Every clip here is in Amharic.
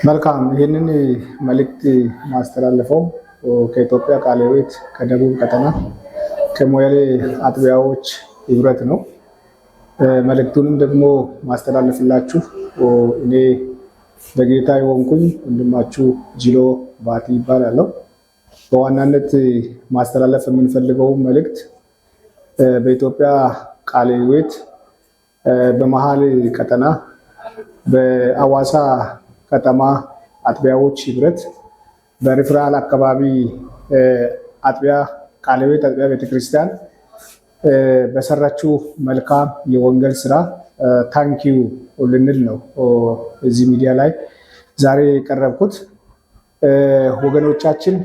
መልካም ይህንን መልእክት ማስተላለፈው ከኢትዮጵያ ቃለ ሕይወት ከደቡብ ቀጠና ከሞያሌ አጥቢያዎች ህብረት ነው። መልእክቱንም ደግሞ ማስተላለፍላችሁ እኔ በጌታ የሆንኩኝ ወንድማችሁ ጂሎ ባቲ ይባላለሁ። በዋናነት ማስተላለፍ የምንፈልገው መልእክት በኢትዮጵያ ቃለ ሕይወት በመሃል ቀጠና በአዋሳ ከተማ አጥቢያዎች ህብረት በሪፍራል አካባቢ አጥቢያ ቃለ ሕይወት አጥቢያ ቤተክርስቲያን በሰራችው መልካም የወንጌል ስራ ታንኪዩ ልንል ነው እዚህ ሚዲያ ላይ ዛሬ የቀረብኩት። ወገኖቻችን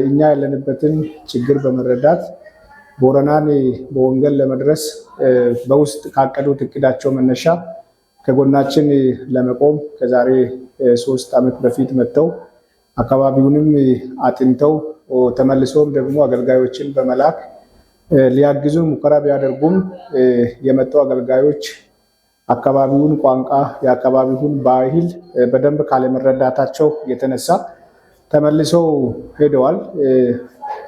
እኛ ያለንበትን ችግር በመረዳት ቦረናን በወንጌል ለመድረስ በውስጥ ካቀዱት እቅዳቸው መነሻ ከጎናችን ለመቆም ከዛሬ 3 ዓመት በፊት መጥተው አካባቢውንም አጥንተው ተመልሰውም ደግሞ አገልጋዮችን በመላክ ሊያግዙ ሙከራ ቢያደርጉም የመጡ አገልጋዮች አካባቢውን ቋንቋ የአካባቢውን ባህል በደንብ ካለመረዳታቸው የተነሳ ተመልሰው ሄደዋል።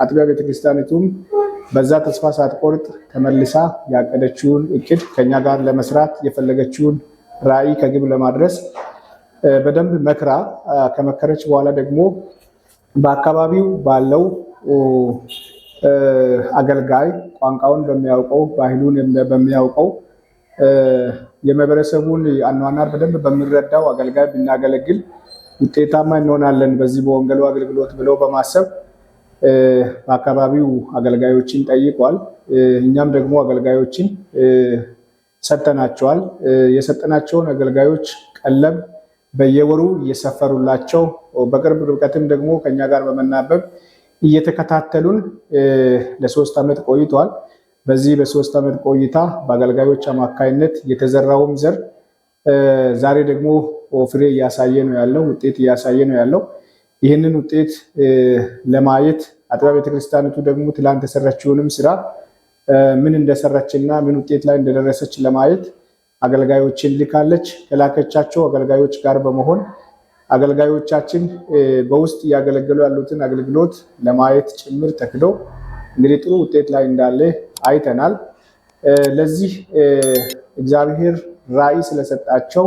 አጥቢያ ቤተክርስቲያኒቱም በዛ ተስፋ ሳትቆርጥ ተመልሳ ያቀደችውን እቅድ ከኛ ጋር ለመስራት የፈለገችውን ራዕይ ከግብ ለማድረስ በደንብ መክራ ከመከረች በኋላ ደግሞ በአካባቢው ባለው አገልጋይ ቋንቋውን በሚያውቀው ባህሉን በሚያውቀው የማህበረሰቡን አኗኗር በደንብ በሚረዳው አገልጋይ ብናገለግል ውጤታማ እንሆናለን በዚህ በወንጌሉ አገልግሎት ብለው በማሰብ በአካባቢው አገልጋዮችን ጠይቋል። እኛም ደግሞ አገልጋዮችን ሰጠናቸዋል። የሰጠናቸውን አገልጋዮች ቀለብ በየወሩ እየሰፈሩላቸው በቅርብ ርቀትም ደግሞ ከኛ ጋር በመናበብ እየተከታተሉን ለ3 ዓመት ቆይቷል። በዚህ በ3 ዓመት ቆይታ በአገልጋዮች አማካይነት የተዘራውም ዘር ዛሬ ደግሞ ፍሬ እያሳየ ነው ያለው፣ ውጤት እያሳየ ነው ያለው። ይህንን ውጤት ለማየት አጥቢያ ቤተክርስቲያኒቱ ደግሞ ትላንት የሰራችውንም ስራ ምን እንደሰራችና ምን ውጤት ላይ እንደደረሰች ለማየት አገልጋዮችን ልካለች። ከላከቻቸው አገልጋዮች ጋር በመሆን አገልጋዮቻችን በውስጥ እያገለገሉ ያሉትን አገልግሎት ለማየት ጭምር ተክደው እንግዲህ ጥሩ ውጤት ላይ እንዳለ አይተናል። ለዚህ እግዚአብሔር ራዕይ ስለሰጣቸው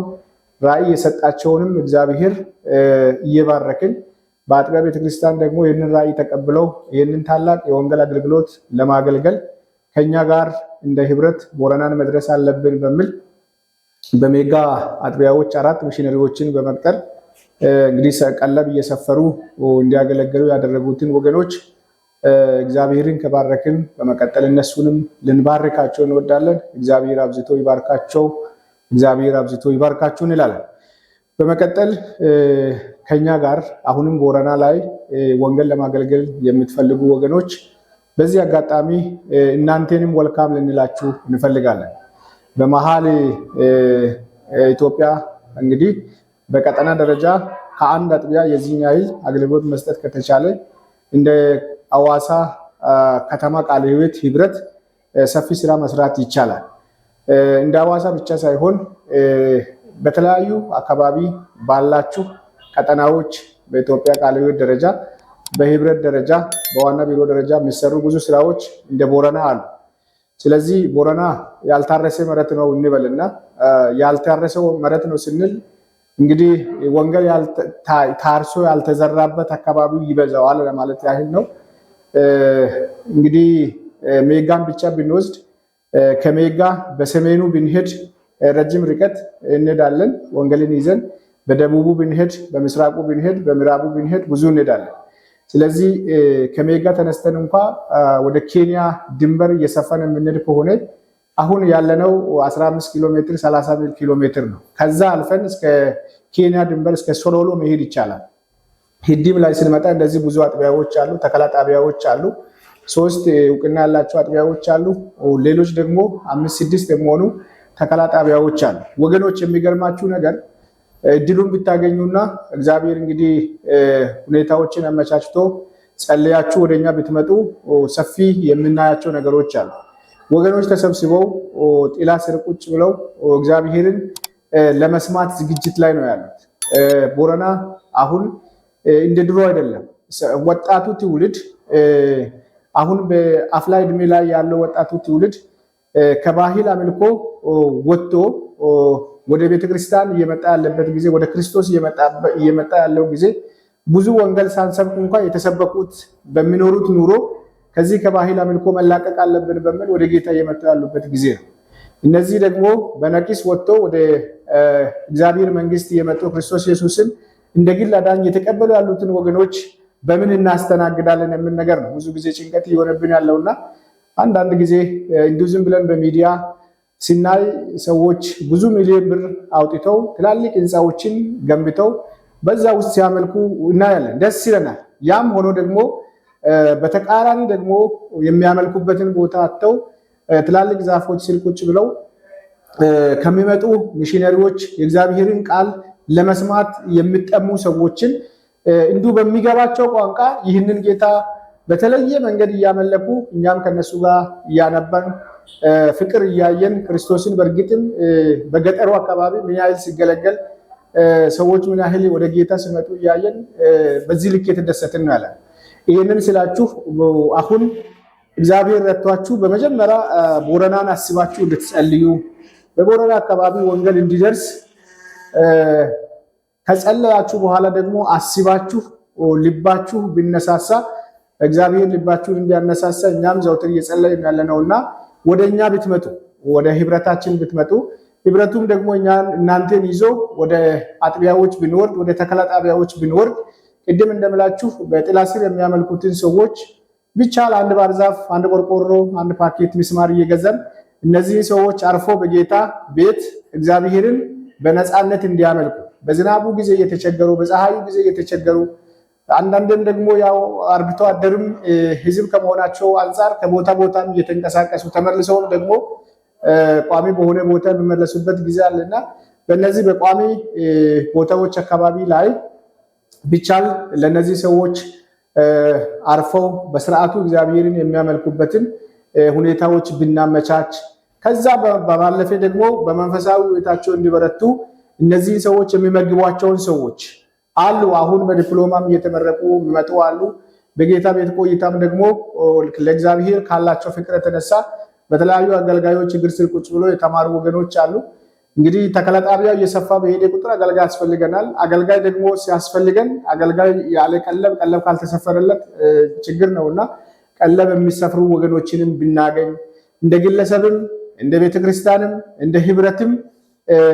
ራዕይ የሰጣቸውንም እግዚአብሔር እየባረክን በአጥቢያ ቤተክርስቲያን ደግሞ ይህንን ራዕይ ተቀብለው ይህንን ታላቅ የወንጌል አገልግሎት ለማገልገል ከኛ ጋር እንደ ህብረት ቦረናን መድረስ አለብን በሚል በሜጋ አጥቢያዎች 4 ሚሽነሪዎችን በመቅጠር እንግዲህ ቀለብ እየሰፈሩ እንዲያገለግሉ ያደረጉትን ወገኖች እግዚአብሔርን ከባረክን በመቀጠል እነሱንም ልንባርካቸው እንወዳለን። እግዚአብሔር አብዝቶ ይባርካቸው፣ እግዚአብሔር አብዝቶ ይባርካችሁ እንላለን። በመቀጠል ከኛ ጋር አሁንም ቦረና ላይ ወንጌል ለማገልገል የምትፈልጉ ወገኖች በዚህ አጋጣሚ እናንተንም ወልካም ልንላችሁ እንፈልጋለን። በመሃል ኢትዮጵያ እንግዲህ በቀጠና ደረጃ ከአንድ አጥቢያ የዚህን ያህል አገልግሎት መስጠት ከተቻለ እንደ አዋሳ ከተማ ቃለ ሕይወት ህብረት ሰፊ ስራ መስራት ይቻላል። እንደ አዋሳ ብቻ ሳይሆን በተለያዩ አካባቢ ባላችሁ ቀጠናዎች በኢትዮጵያ ቃለ ሕይወት ደረጃ በህብረት ደረጃ በዋና ቢሮ ደረጃ የሚሰሩ ብዙ ስራዎች እንደ ቦረና አሉ። ስለዚህ ቦረና ያልታረሰ መሬት ነው እንበልና ያልታረሰው መሬት ነው ስንል እንግዲህ ወንጌል ታርሶ ያልተዘራበት አካባቢው ይበዛዋል ለማለት ያህል ነው። እንግዲህ ሜጋን ብቻ ብንወስድ ከሜጋ በሰሜኑ ብንሄድ ረጅም ርቀት እንሄዳለን ወንጌልን ይዘን፣ በደቡቡ ብንሄድ፣ በምስራቁ ብንሄድ፣ በምዕራቡ ብንሄድ ብዙ እንሄዳለን። ስለዚህ ከሜጋ ተነስተን እንኳ ወደ ኬንያ ድንበር እየሰፋን የምንሄድ ከሆነ አሁን ያለነው 15 ኪሎ ሜትር 30 ኪሎ ሜትር ነው። ከዛ አልፈን እስከ ኬንያ ድንበር እስከ ሶሎሎ መሄድ ይቻላል። ሂዲም ላይ ስንመጣ እንደዚህ ብዙ አጥቢያዎች አሉ፣ ተከላ ጣቢያዎች አሉ። 3 እውቅና ያላቸው አጥቢያዎች አሉ። ሌሎች ደግሞ 5-6 የሚሆኑ ተከላ ጣቢያዎች አሉ። ወገኖች የሚገርማችሁ ነገር እድሉን ብታገኙና እግዚአብሔር እንግዲህ ሁኔታዎችን አመቻችቶ ጸልያችሁ ወደኛ ብትመጡ ሰፊ የምናያቸው ነገሮች አሉ። ወገኖች ተሰብስበው ጥላ ስር ቁጭ ብለው እግዚአብሔርን ለመስማት ዝግጅት ላይ ነው ያሉት። ቦረና አሁን እንደ ድሮ አይደለም። ወጣቱ ትውልድ አሁን በአፍላ ዕድሜ ላይ ያለው ወጣቱ ትውልድ ከባህል አምልኮ ወጥቶ ወደ ቤተክርስቲያን እየመጣ ያለበት ጊዜ፣ ወደ ክርስቶስ እየመጣ ያለው ጊዜ ብዙ ወንጌል ሳንሰብክ እንኳን የተሰበኩት በሚኖሩት ኑሮ ከዚህ ከባህል አምልኮ መላቀቅ አለብን በሚል ወደ ጌታ እየመጡ ያሉበት ጊዜ ነው። እነዚህ ደግሞ በነቂስ ወጥቶ ወደ እግዚአብሔር መንግስት እየመጡ ክርስቶስ ኢየሱስን እንደ ግል አዳኝ የተቀበሉ ያሉትን ወገኖች በምን እናስተናግዳለን የሚል ነገር ነው ብዙ ጊዜ ጭንቀት እየሆነብን ያለውና አንዳንድ ጊዜ እንዲሁ ዝም ብለን በሚዲያ ሲናይ ሰዎች ብዙ ሚሊዮን ብር አውጥተው ትላልቅ ህንፃዎችን ገንብተው በዛ ውስጥ ሲያመልኩ እናያለን፣ ደስ ይለናል። ያም ሆኖ ደግሞ በተቃራኒ ደግሞ የሚያመልኩበትን ቦታ አጥተው ትላልቅ ዛፎች ስር ቁጭ ብለው ከሚመጡ ሚሽነሪዎች የእግዚአብሔርን ቃል ለመስማት የሚጠሙ ሰዎችን እንዲሁ በሚገባቸው ቋንቋ ይህንን ጌታ በተለየ መንገድ እያመለኩ እኛም ከነሱ ጋር እያነባን ፍቅር እያየን ክርስቶስን በእርግጥም በገጠሩ አካባቢ ምን ያህል ሲገለገል ሰዎች ምን ያህል ወደ ጌታ ሲመጡ እያየን በዚህ ልክ የተደሰትን ነው ያለን። ይህንን ስላችሁ አሁን እግዚአብሔር ረድቷችሁ በመጀመሪያ ቦረናን አስባችሁ እንድትጸልዩ በቦረና አካባቢ ወንጌል እንዲደርስ ከጸለያችሁ በኋላ ደግሞ አስባችሁ ልባችሁ ቢነሳሳ እግዚአብሔር ልባችሁን እንዲያነሳሳ እኛም ዘውትር እየጸለይን ያለነውና ወደኛ ብትመጡ ወደ ህብረታችን ብትመጡ ህብረቱም ደግሞ እናንተን ይዞ ወደ አጥቢያዎች ብንወርድ ወደ ተከላ ጣቢያዎች ብንወርድ ቅድም እንደምላችሁ በጥላ ስር የሚያመልኩትን ሰዎች ብቻ ለአንድ ባር ዛፍ፣ አንድ ቆርቆሮ፣ አንድ ፓኬት ሚስማር እየገዛን እነዚህ ሰዎች አርፎ በጌታ ቤት እግዚአብሔርን በነፃነት እንዲያመልኩ በዝናቡ ጊዜ እየተቸገሩ በፀሐዩ ጊዜ እየተቸገሩ አንዳንድም ደግሞ ያው አርብቶ አደርም ህዝብ ከመሆናቸው አንፃር ከቦታ ቦታም እየተንቀሳቀሱ ተመልሰውም ደግሞ ቋሚ በሆነ ቦታ የሚመለሱበት ጊዜ አለና በእነዚህ በቋሚ ቦታዎች አካባቢ ላይ ቢቻል ለነዚህ ሰዎች አርፈው በስርዓቱ እግዚአብሔርን የሚያመልኩበትን ሁኔታዎች ብናመቻች ከዛ በማለፈ ደግሞ በመንፈሳዊ ህይወታቸው እንዲበረቱ እነዚህ ሰዎች የሚመግቧቸውን ሰዎች አሉ። አሁን በዲፕሎማም እየተመረቁ የሚመጡ አሉ። በጌታ ቤት ቆይታም ደግሞ ለእግዚአብሔር ካላቸው ፍቅር የተነሳ በተለያዩ አገልጋዮች እግር ስር ቁጭ ብሎ የተማሩ ወገኖች አሉ። እንግዲህ ተከላ ጣቢያው እየሰፋ በሄደ ቁጥር አገልጋይ ያስፈልገናል። አገልጋይ ደግሞ ሲያስፈልገን አገልጋይ ያለ ቀለብ ካልተሰፈረለት ችግር ነውና ቀለብ የሚሰፍሩ ወገኖችንም ብናገኝ እንደ ግለሰብም እንደ ቤተክርስቲያንም እንደ ህብረትም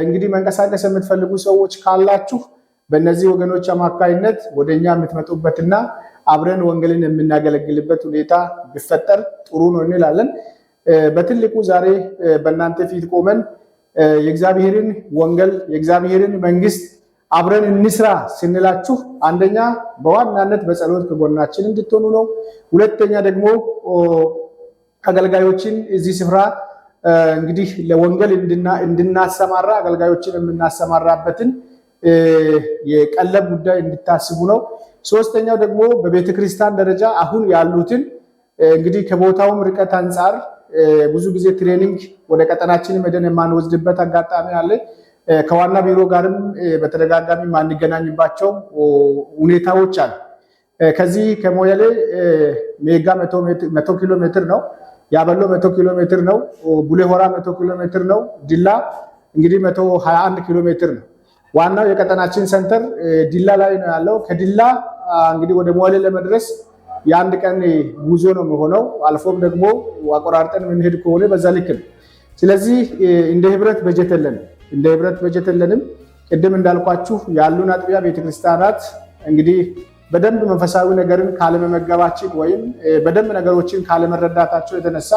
እንግዲህ መንቀሳቀስ የምትፈልጉ ሰዎች ካላችሁ በእነዚህ ወገኖች አማካይነት ወደኛ የምትመጡበትና አብረን ወንጌልን የምናገለግልበት ሁኔታ ቢፈጠር ጥሩ ነው እንላለን። በትልቁ ዛሬ በእናንተ ፊት ቆመን የእግዚአብሔርን ወንጌል የእግዚአብሔርን መንግስት አብረን እንስራ ስንላችሁ አንደኛ በዋናነት በጸሎት ከጎናችን እንድትሆኑ ነው። ሁለተኛ ደግሞ አገልጋዮችን እዚህ ስፍራ እንግዲህ ለወንጌል እንድናሰማራ አገልጋዮችን የምናሰማራበትን የቀለብ ጉዳይ እንድታስቡ ነው። ሶስተኛው ደግሞ በቤተክርስቲያን ደረጃ አሁን ያሉትን እንግዲህ ከቦታውም ርቀት አንጻር ብዙ ጊዜ ትሬኒንግ ወደ ቀጠናችን መደን የማንወስድበት አጋጣሚ አለ። ከዋና ቢሮ ጋርም በተደጋጋሚ ማንገናኝባቸው ሁኔታዎች አሉ። ከዚህ ከሞያሌ ሜጋ 100 ኪሎ ሜትር ነው። ያበሎ 100 ኪሎ ሜትር ነው። ቡሌ ሆራ 100 ኪሎ ሜትር ነው። ዲላ እንግዲህ 121 ኪሎ ሜትር ነው። ዋናው የቀጠናችን ሰንተር ዲላ ላይ ነው ያለው። ከዲላ እንግዲህ ወደ ሞያሌ ለመድረስ የአንድ ቀን ጉዞ ነው የሚሆነው። አልፎም ደግሞ አቆራርጠን የምንሄድ ከሆነ በዛ ልክ ነው። ስለዚህ እንደ ህብረት በጀት የለንም። ቅድም እንዳልኳችሁ ያሉን አጥቢያ ቤተክርስቲያናት እንግዲህ በደንብ መንፈሳዊ ነገርን ካለመመገባችን ወይም በደንብ ነገሮችን ካለመረዳታቸው የተነሳ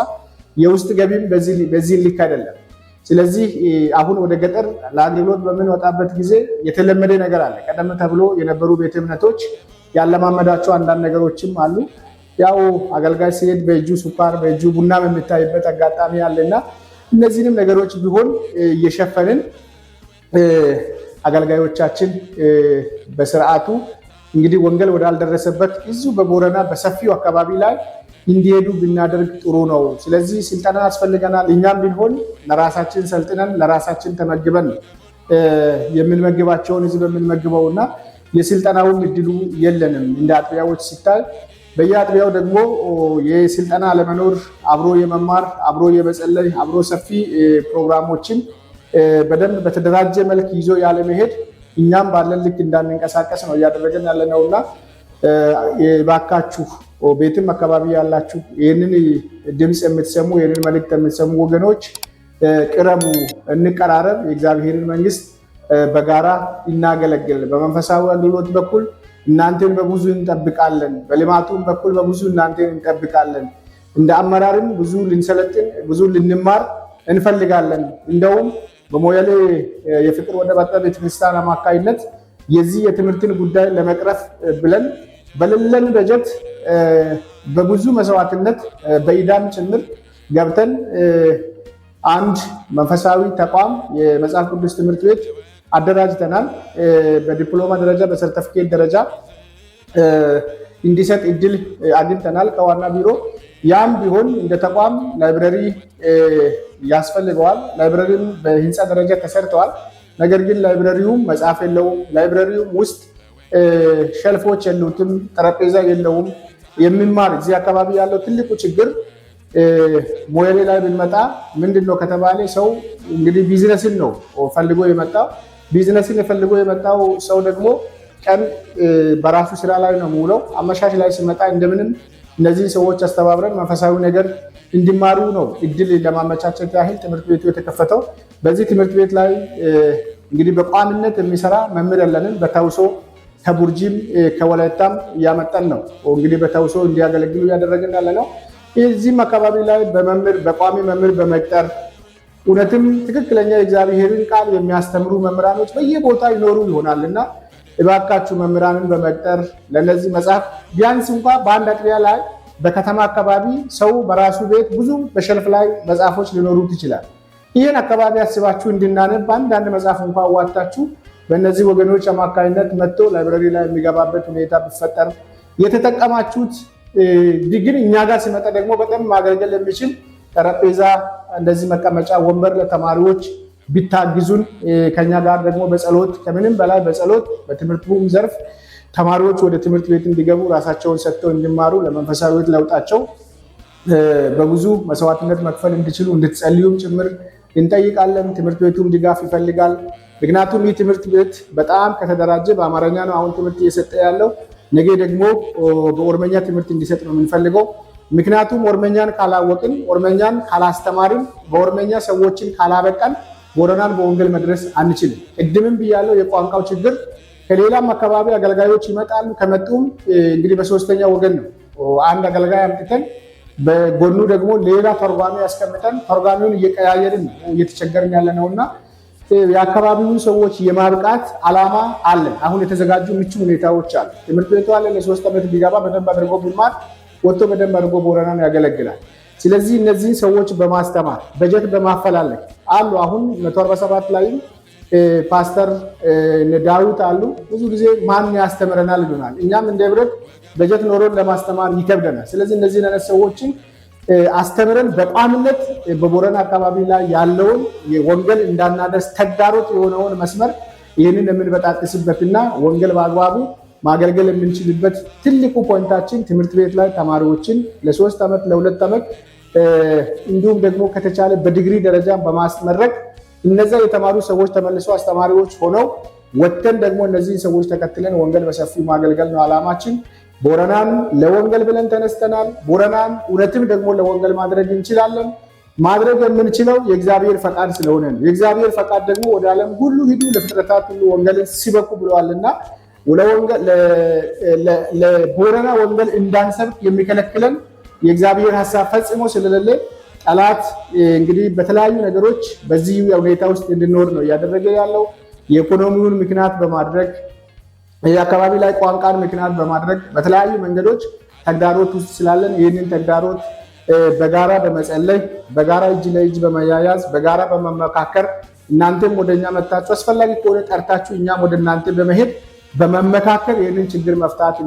የውስጥ ገቢም በዚህ ልክ አይደለም። ስለዚህ አሁን ወደ ገጠር ለአገልግሎት በምንወጣበት ጊዜ የተለመደ ነገር አለ። ቀደም ተብሎ የነበሩ ቤተ እምነቶች ያለማመዳቸው አንዳንድ ነገሮችም አሉ። ያው አገልጋይ ሲሄድ በእጁ ስኳር በእጁ ቡናም የሚታይበት አጋጣሚ አለና እነዚህንም ነገሮች ቢሆን እየሸፈንን አገልጋዮቻችን በስርዓቱ እንግዲህ ወንጌል ወዳልደረሰበት እዚሁ በቦረና በሰፊው አካባቢ ላይ እንዲሄዱ ብናደርግ ጥሩ ነው። ስለዚህ ስልጠና ያስፈልገናል። እኛም ቢሆን ለራሳችን ሰልጥነን ለራሳችን ተመግበን የምንመግባቸውን ህዝብ የምንመግበውና የስልጠናውን እድሉ የለንም። እንደ አጥቢያዎች ሲታይ በየአጥቢያው ደግሞ የስልጠና አለመኖር፣ አብሮ የመማር አብሮ የመጸለይ አብሮ ሰፊ ፕሮግራሞችን በደንብ በተደራጀ መልክ ይዞ ያለመሄድ እኛም ባለን ልክ እንዳንንቀሳቀስ ነው እያደረገን ያለነውና ባካችሁ ቤትም አካባቢ ያላችሁ ይህንን ድምፅ የምትሰሙ ይህንን መልእክት የምትሰሙ ወገኖች ቅረቡ፣ እንቀራረብ፣ የእግዚአብሔርን መንግስት በጋራ እናገለግል። በመንፈሳዊ አገልግሎት በኩል እናንተን በብዙ እንጠብቃለን፣ በልማቱም በኩል በብዙ እናንተን እንጠብቃለን። እንደ አመራርም ብዙ ልንሰለጥን ብዙ ልንማር እንፈልጋለን። እንደውም በሞያሌ የፍቅር ወደ ባጣ ቤተክርስቲያን አማካይነት የዚህ የትምህርትን ጉዳይ ለመቅረፍ ብለን በሌለን በጀት በብዙ መስዋዕትነት በኢዳም ጭምር ገብተን አንድ መንፈሳዊ ተቋም የመጽሐፍ ቅዱስ ትምህርት ቤት አደራጅተናል። በዲፕሎማ ደረጃ በሰርተፊኬት ደረጃ እንዲሰጥ እድል አግኝተናል ከዋና ቢሮ። ያም ቢሆን እንደ ተቋም ላይብረሪ ያስፈልገዋል። ላይብረሪም በህንፃ ደረጃ ተሰርተዋል። ነገር ግን ላይብረሪውም መጽሐፍ የለውም። ላይብረሪውም ውስጥ ሸልፎች የሉትም፣ ጠረጴዛ የለውም። የሚማር እዚህ አካባቢ ያለው ትልቁ ችግር ሞያሌ ላይ ብንመጣ ምንድነው ከተባለ ሰው እንግዲህ ቢዝነስን ነው ፈልጎ የመጣው። ቢዝነስን ፈልጎ የመጣው ሰው ደግሞ ቀን በራሱ ስራ ላይ ነው የሚውለው። አመሻሽ ላይ ሲመጣ እንደምንም እነዚህ ሰዎች አስተባብረን መንፈሳዊ ነገር እንዲማሩ ነው እድል ለማመቻቸት ያህል ትምህርት ቤቱ የተከፈተው። በዚህ ትምህርት ቤት ላይ እንግዲህ በቋሚነት የሚሰራ መምህር የለንም። በተውሶ ከቡርጂም ከወላይታም እያመጣን ነው እንግዲህ በተውሶ እንዲያገለግሉ እያደረግን ያለ ነው። እዚህም አካባቢ ላይ በቋሚ መምህር በመቅጠር እውነትም ትክክለኛ የእግዚአብሔርን ቃል የሚያስተምሩ መምህራኖች በየቦታ ይኖሩ ይሆናል እና እባካችሁ መምህራንን በመቅጠር ለነዚህ መጽሐፍ ቢያንስ እንኳ በአንድ አጥቢያ ላይ በከተማ አካባቢ ሰው በራሱ ቤት ብዙ በሸልፍ ላይ መጽሐፎች ሊኖሩት ይችላል። ይህን አካባቢ አስባችሁ እንድናነብ አንዳንድ መጽሐፍ እንኳ አዋጣችሁ በእነዚህ ወገኖች አማካኝነት መጥቶ ላይብረሪ ላይ የሚገባበት ሁኔታ ቢፈጠር የተጠቀማችሁት ግን እኛ ጋር ሲመጣ ደግሞ በጣም ማገልገል የሚችል ጠረጴዛ፣ እንደዚህ መቀመጫ ወንበር ለተማሪዎች ቢታግዙን ከኛ ጋር ደግሞ በጸሎት ከምንም በላይ በጸሎት በትምህርቱም ዘርፍ ተማሪዎች ወደ ትምህርት ቤት እንዲገቡ ራሳቸውን ሰጥተው እንዲማሩ ለመንፈሳዊ ለውጣቸው በብዙ መስዋዕትነት መክፈል እንዲችሉ እንድትጸልዩም ጭምር እንጠይቃለን። ትምህርት ቤቱም ድጋፍ ይፈልጋል። ምክንያቱም ይህ ትምህርት ቤት በጣም ከተደራጀ በአማርኛ ነው አሁን ትምህርት እየሰጠ ያለው። ነገ ደግሞ በኦሮመኛ ትምህርት እንዲሰጥ ነው የምንፈልገው። ምክንያቱም ኦሮመኛን ካላወቅን፣ ኦሮመኛን ካላስተማርን፣ በኦሮመኛ ሰዎችን ካላበቃን ቦረናን በወንጌል መድረስ አንችልም። ቅድምም ብያለው የቋንቋው ችግር ከሌላም አካባቢ አገልጋዮች ይመጣሉ። ከመጡም እንግዲህ በሶስተኛ ወገን ነው አንድ አገልጋይ አምጥተን በጎኑ ደግሞ ሌላ ተርጓሚ ያስቀምጠን ተርጓሚውን እየቀያየርን እየተቸገርን ያለ ነውና የአካባቢውን ሰዎች የማብቃት ዓላማ አለን። አሁን የተዘጋጁ ምቹ ሁኔታዎች አሉ። ትምህርት ቤቱ አለ። ለ3 ዓመት ቢገባ በደንብ አድርጎ ቢማር ወጥቶ በደንብ አድርጎ ቦረናን ያገለግላል። ስለዚህ እነዚህን ሰዎች በማስተማር በጀት በማፈላለግ አሉ። አሁን 147 ላይ ፓስተር ዳዊት አሉ። ብዙ ጊዜ ማን ያስተምረናል ይሉናል። እኛም እንደ ህብረት በጀት ኖሮን ለማስተማር ይከብደናል። ስለዚህ እነዚህ አይነት ሰዎችን አስተምረን በቋሚነት በቦረና አካባቢ ላይ ያለውን የወንጌል እንዳናደርስ ተግዳሮት የሆነውን መስመር ይህንን የምንበጣጥስበትና ወንጌል በአግባቡ ማገልገል የምንችልበት ትልቁ ፖይንታችን ትምህርት ቤት ላይ ተማሪዎችን ለ3 ዓመት ለ2 ዓመት እንዲሁም ደግሞ ከተቻለ በዲግሪ ደረጃ በማስመረቅ እነዛ የተማሩ ሰዎች ተመልሰው አስተማሪዎች ሆነው ወጥተን ደግሞ እነዚህን ሰዎች ተከትለን ወንጌል በሰፊው ማገልገል ነው ዓላማችን። ቦረናን ለወንጌል ብለን ተነስተናል። ቦረናን እውነትም ደግሞ ለወንጌል ማድረግ እንችላለን። ማድረግ የምንችለው የእግዚአብሔር ፈቃድ ስለሆነ ነው። የእግዚአብሔር ፈቃድ ደግሞ ወደ ዓለም ሁሉ ሂዱ ለፍጥረታት ሁሉ ወንጌልን ሲበኩ ብለዋልና ለቦረና ወንጌል እንዳንሰብክ የሚከለክለን የእግዚአብሔር ሐሳብ ፈጽሞ ስለሌለ ጠላት እንግዲህ በተለያዩ ነገሮች በዚህ ሁኔታ ውስጥ እንድንኖር ነው እያደረገ ያለው። የኢኮኖሚውን ምክንያት በማድረግ የአካባቢ ላይ ቋንቋን ምክንያት በማድረግ በተለያዩ መንገዶች ተግዳሮት ውስጥ ስላለን ይህንን ተግዳሮት በጋራ በመጸለይ በጋራ እጅ ለእጅ በመያያዝ በጋራ በመመካከር እናንተም ወደኛ መጣችሁ አስፈላጊ ከሆነ ጠርታችሁ እኛም ወደ እናንተ በመሄድ በመመካከር ይህንን ችግር መፍታት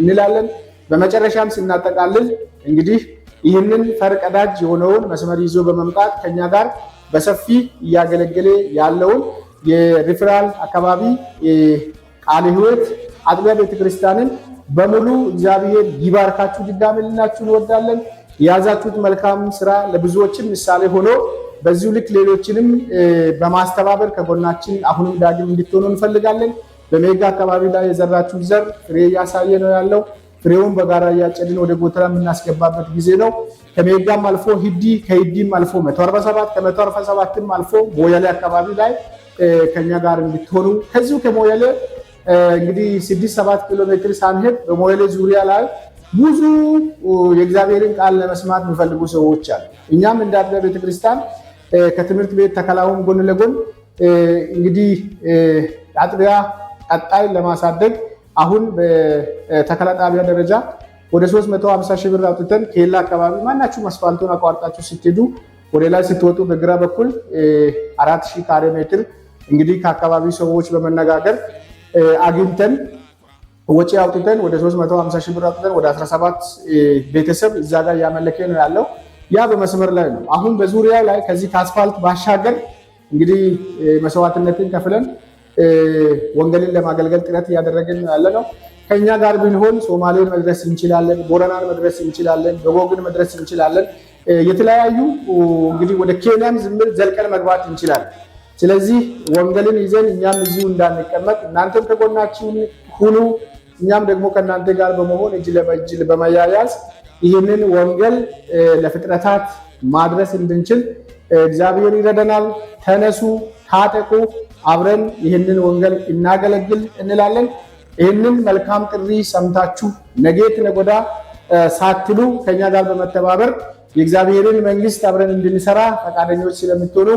እንላለን። በመጨረሻም ስናጠቃልል እንግዲህ ይህንን ፈርቀዳጅ የሆነውን መስመር ይዞ በመምጣት ከኛ ጋር በሰፊ እያገለገለ ያለውን የሪፍራል አካባቢ ቃለ ሕይወት አጥቢያ ቤተክርስቲያንን በሙሉ እግዚአብሔር ይባርካችሁ። ድጋሚ ልናችሁ እንወዳለን። የያዛችሁት መልካም ስራ ለብዙዎችም ምሳሌ ሆኖ በዚሁ ልክ ሌሎችንም በማስተባበር ከጎናችን አሁንም ዳግም እንድትሆኑ እንፈልጋለን። በሜጋ አካባቢ ላይ የዘራችሁት ዘር ፍሬ እያሳየ ነው ያለው። ፍሬውን በጋራ እያጨድን ወደ ጎተራ የምናስገባበት ጊዜ ነው። ከሜጋም አልፎ ሂዲ፣ ከሂዲም አልፎ 147 ከ147ም አልፎ ሞያሌ አካባቢ ላይ ከኛ ጋር እንድትሆኑ ከዚሁ ከሞያሌ እንግዲህ 6-7 ኪሎ ሜትር ሳንሄድ በሞያሌ ዙሪያ ላይ ብዙ የእግዚአብሔርን ቃል ለመስማት የሚፈልጉ ሰዎች አሉ። እኛም እንደ አጥቢያ ቤተክርስቲያን ከትምህርት ቤት ተከላውን ጎን ለጎን እንግዲህ አጥቢያ ቀጣይ ለማሳደግ አሁን በተከላ ጣቢያ ደረጃ ወደ 350 ሺህ ብር አውጥተን ኬላ አካባቢ ማናችሁም አስፋልቱን አቋርጣችሁ ስትሄዱ ወደ ላይ ስትወጡ በግራ በኩል 4000 ካሬ ሜትር እንግዲህ ከአካባቢ ሰዎች በመነጋገር አግኝተን ወጪ አውጥተን ወደ 350 ሺህ ብር አውጥተን ወደ 17 ቤተሰብ እዛ ጋር እያመለከ ነው ያለው። ያ በመስመር ላይ ነው። አሁን በዙሪያው ላይ ከዚህ ከአስፋልት ባሻገር እንግዲህ መስዋዕትነትን ከፍለን ወንጌልን ለማገልገል ጥረት እያደረግን ያለ ነው። ከኛ ጋር ብንሆን ሶማሌን መድረስ እንችላለን፣ ቦረናን መድረስ እንችላለን፣ በጎግን መድረስ እንችላለን። የተለያዩ እንግዲህ ወደ ኬንያም ዝምር ዘልቀን መግባት እንችላለን። ስለዚህ ወንጌልን ይዘን እኛም እዚሁ እንዳንቀመጥ እናንተም ከጎናችን ሁኑ። እኛም ደግሞ ከእናንተ ጋር በመሆን እጅ ለእጅ በመያያዝ ይህንን ወንጌል ለፍጥረታት ማድረስ እንድንችል እግዚአብሔር ይረዳናል። ተነሱ፣ ታጠቁ፣ አብረን ይህንን ወንጌል እናገለግል እንላለን። ይህንን መልካም ጥሪ ሰምታችሁ ነገ ከነገ ወዲያ ሳትሉ ከኛ ጋር በመተባበር የእግዚአብሔርን መንግስት አብረን እንድንሰራ ፈቃደኞች ስለምትሆኑ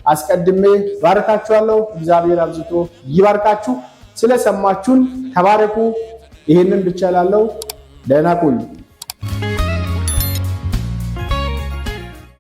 አስቀድሜ ባርካችኋለሁ። እግዚአብሔር አብዝቶ ይባርካችሁ። ስለሰማችሁን ተባረኩ። ይህንን ብቻ ላለው ደህና ቆዩ።